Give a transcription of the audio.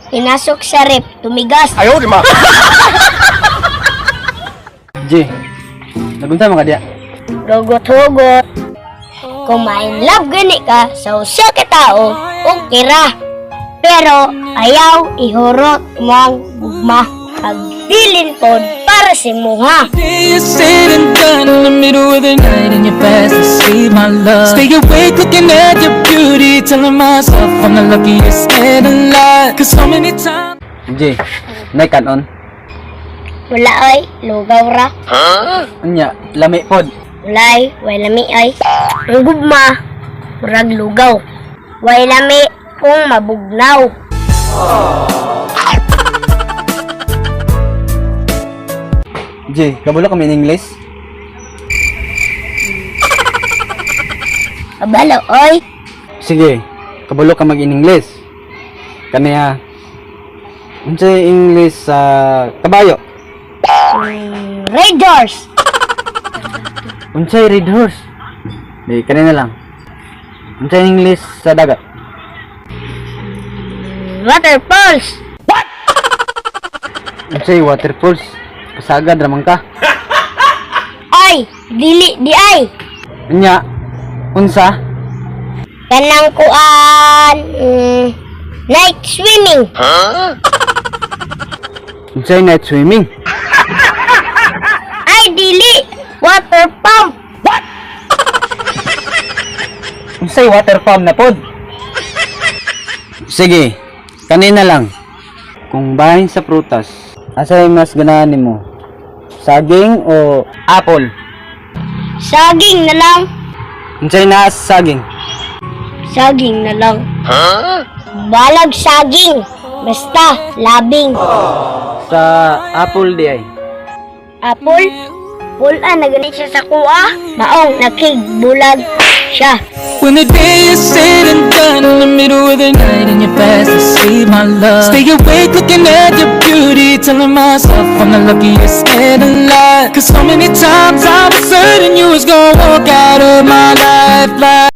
pinasok sa rep, tumigas. Ayaw, di ma. G, nagunta mo ka diya? Hugot-hugot. Kung ma-inlove gani ka sa usa ka tao, okay ra. Pero ayaw ihurot mo ang gugma. Pagdilin pod para si muha. Day is said and done in the middle of the night and you're fast asleep, my love. Stay awake looking at your beauty, telling myself I'm the luckiest man alive. Cause so many times G, nay kanon. Wala ay, lugaw ra. Anya, lami pod. Walay, way lami ay. Ang gugma, murag lugaw. Way lami kung mabugnaw. G, kabulo kami in English? Abalo, oy. Sige, kabulo ka mag in English. Kaniya, unsay English sa kabayo? Raiders. Unsay red horse? Di, kanina lang. Unsay English sa dagat? Waterfalls. Unsay waterfalls? Pasagad ramang ka. Ay, dili di ay. Anya, unsa? Kanang kuan, night swimming. Unsay night swimming? Ay, dili. Water pump. Unsay water pump na pod? Sige, kanina lang. Kung bahin sa prutas, asay mas ganahan nimo? Saging o apple? Saging na lang. Unsay naa sa saging? Saging na lang. Balag saging. Basta, labing. Sa apple di ay. Apple? Pula na ganit siya sa kuha. Maong nakigbulag siya. when the day is said and done in the middle of the night and you're fast asleep, my love. Stay awake looking at your beauty, telling myself I'm the luckiest man alive. Cause so many times I was certain you was gonna walk out of my life like